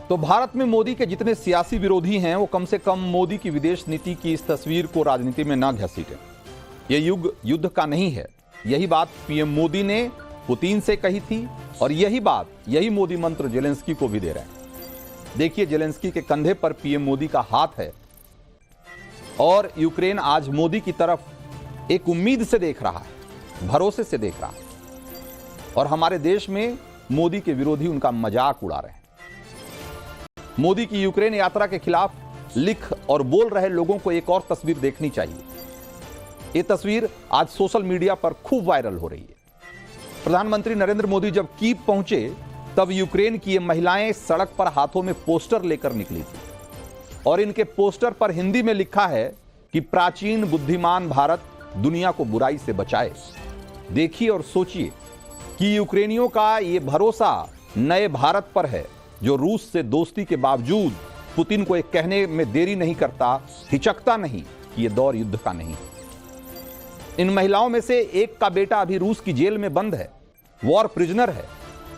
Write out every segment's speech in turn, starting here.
तो भारत में मोदी के जितने सियासी विरोधी हैं वो कम से कम मोदी की विदेश नीति की इस तस्वीर को राजनीति में ना घसीटें। यह युग युद्ध का नहीं है। यही बात पीएम मोदी ने पुतिन से कही थी और यही मोदी मंत्र जेलेंस्की को भी दे रहे हैं। देखिए, जेलेंस्की के कंधे पर पीएम मोदी का हाथ है और यूक्रेन आज मोदी की तरफ एक उम्मीद से देख रहा है, भरोसे से देख रहा है और हमारे देश में मोदी के विरोधी उनका मजाक उड़ा रहे हैं। मोदी की यूक्रेन यात्रा के खिलाफ लिख और बोल रहे लोगों को एक और तस्वीर देखनी चाहिए। यह तस्वीर आज सोशल मीडिया पर खूब वायरल हो रही है। प्रधानमंत्री नरेंद्र मोदी जब कीव पहुंचे तब यूक्रेन की ये महिलाएं सड़क पर हाथों में पोस्टर लेकर निकली थी और इनके पोस्टर पर हिंदी में लिखा है कि प्राचीन बुद्धिमान भारत दुनिया को बुराई से बचाए। देखिए और सोचिए कि यूक्रेनियों का ये भरोसा नए भारत पर है जो रूस से दोस्ती के बावजूद पुतिन को एक कहने में देरी नहीं करता, हिचकता नहीं कि यह दौर युद्ध का नहीं। इन महिलाओं में से एक का बेटा अभी रूस की जेल में बंद है, वॉर प्रिजनर है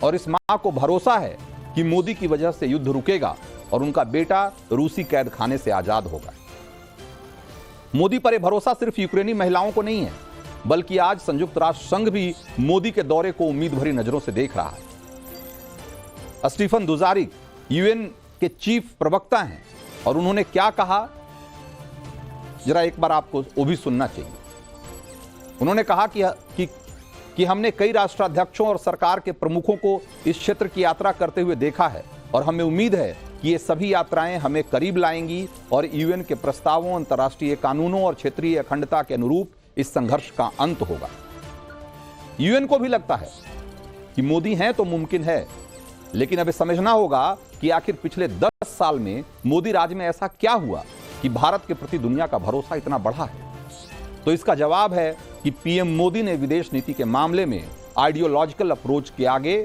और इस मां को भरोसा है कि मोदी की वजह से युद्ध रुकेगा और उनका बेटा रूसी कैद खाने से आजाद होगा। मोदी पर यह भरोसा सिर्फ यूक्रेनी महिलाओं को नहीं है, बल्कि आज संयुक्त राष्ट्र संघ भी मोदी के दौरे को उम्मीद भरी नजरों से देख रहा है। स्टीफन दुजारिक यूएन के चीफ प्रवक्ता हैं और उन्होंने क्या कहा, जरा एक बार आपको वो भी सुनना चाहिए। उन्होंने कहा कि हमने कई राष्ट्राध्यक्षों और सरकार के प्रमुखों को इस क्षेत्र की यात्रा करते हुए देखा है और हमें उम्मीद है कि ये सभी यात्राएं हमें करीब लाएंगी और यूएन के प्रस्तावों, अंतर्राष्ट्रीय कानूनों और क्षेत्रीय अखंडता के अनुरूप इस संघर्ष का अंत होगा। यूएन को भी लगता है कि मोदी हैं तो मुमकिन है, लेकिन अभी समझना होगा कि आखिर पिछले 10 साल में मोदी राज में ऐसा क्या हुआ कि भारत के प्रति दुनिया का भरोसा इतना बढ़ा है। तो इसका जवाब है कि पीएम मोदी ने विदेश नीति के मामले में आइडियोलॉजिकल अप्रोच के आगे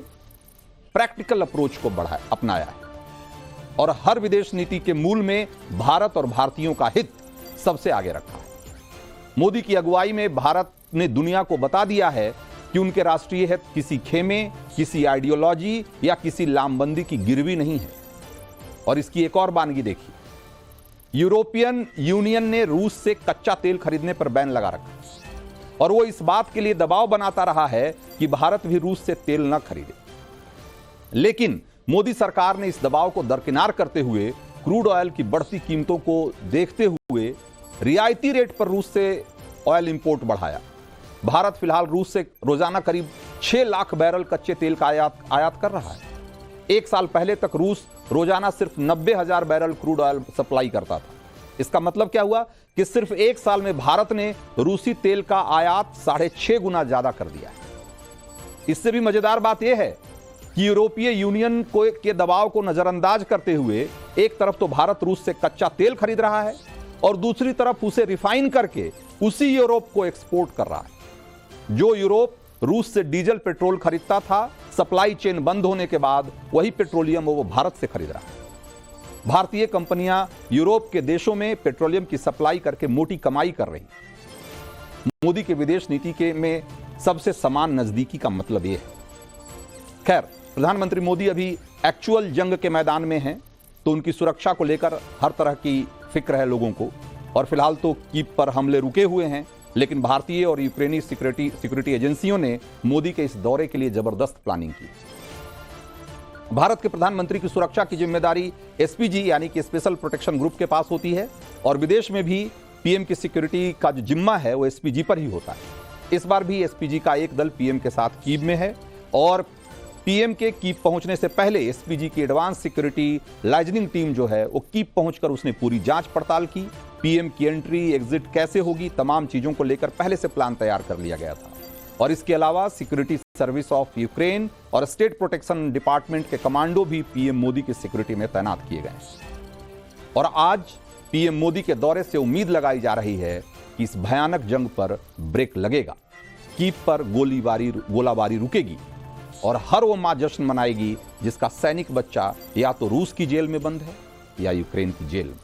प्रैक्टिकल अप्रोच को अपनाया है और हर विदेश नीति के मूल में भारत और भारतीयों का हित सबसे आगे रखा है। मोदी की अगुवाई में भारत ने दुनिया को बता दिया है कि उनके राष्ट्रीय हित किसी खेमे, किसी आइडियोलॉजी या किसी लामबंदी की गिरवी नहीं है। और इसकी एक और बानगी देखिए, यूरोपियन यूनियन ने रूस से कच्चा तेल खरीदने पर बैन लगा रखा और वो इस बात के लिए दबाव बनाता रहा है कि भारत भी रूस से तेल न खरीदे। लेकिन मोदी सरकार ने इस दबाव को दरकिनार करते हुए क्रूड ऑयल की बढ़ती कीमतों को देखते हुए रियायती रेट पर रूस से ऑयल इंपोर्ट बढ़ाया। भारत फिलहाल रूस से रोजाना करीब 6 लाख बैरल कच्चे तेल का आयात कर रहा है। एक साल पहले तक रूस रोजाना सिर्फ 90,000 बैरल क्रूड ऑयल सप्लाई करता था। इसका मतलब क्या हुआ कि सिर्फ एक साल में भारत ने रूसी तेल का आयात 6.5 गुना ज्यादा कर दिया है। इससे भी मजेदार बात यह है कि यूरोपीय यूनियन के दबाव को नजरअंदाज करते हुए एक तरफ तो भारत रूस से कच्चा तेल खरीद रहा है और दूसरी तरफ उसे रिफाइन करके उसी यूरोप को एक्सपोर्ट कर रहा है। जो यूरोप रूस से डीजल पेट्रोल खरीदता था, सप्लाई चेन बंद होने के बाद वही पेट्रोलियम वो भारत से खरीद रहा है। भारतीय कंपनियां यूरोप के देशों में पेट्रोलियम की सप्लाई करके मोटी कमाई कर रही। मोदी के विदेश नीति के में सबसे समान नजदीकी का मतलब यह है। खैर, प्रधानमंत्री मोदी अभी एक्चुअल जंग के मैदान में हैं, तो उनकी सुरक्षा को लेकर हर तरह की फिक्र है लोगों को और फिलहाल तो कीव पर हमले रुके हुए हैं। लेकिन भारतीय और यूक्रेनी सिक्योरिटी एजेंसियों ने मोदी के इस दौरे के लिए जबरदस्त प्लानिंग की। भारत के प्रधानमंत्री की सुरक्षा की जिम्मेदारी एसपीजी यानी कि स्पेशल प्रोटेक्शन ग्रुप के पास होती है और विदेश में भी पीएम की सिक्योरिटी का जो जिम्मा है वो एसपीजी पर ही होता है। इस बार भी एसपीजी का एक दल पीएम के साथ कीव में है और पीएम के कीव पहुंचने से पहले एसपीजी की एडवांस सिक्योरिटी लाइजनिंग टीम जो है वो कीव पहुंचकर उसने पूरी जांच पड़ताल की। पीएम की एंट्री एग्जिट कैसे होगी, तमाम चीजों को लेकर पहले से प्लान तैयार कर लिया गया था। और इसके अलावा सिक्योरिटी सर्विस ऑफ यूक्रेन और स्टेट प्रोटेक्शन डिपार्टमेंट के कमांडो भी पीएम मोदी की सिक्योरिटी में तैनात किए गए। और आज पीएम मोदी के दौरे से उम्मीद लगाई जा रही है कि इस भयानक जंग पर ब्रेक लगेगा, कीव पर गोलाबारी रुकेगी और हर वो मां जश्न मनाएगी जिसका सैनिक बच्चा या तो रूस की जेल में बंद है या यूक्रेन की जेल में।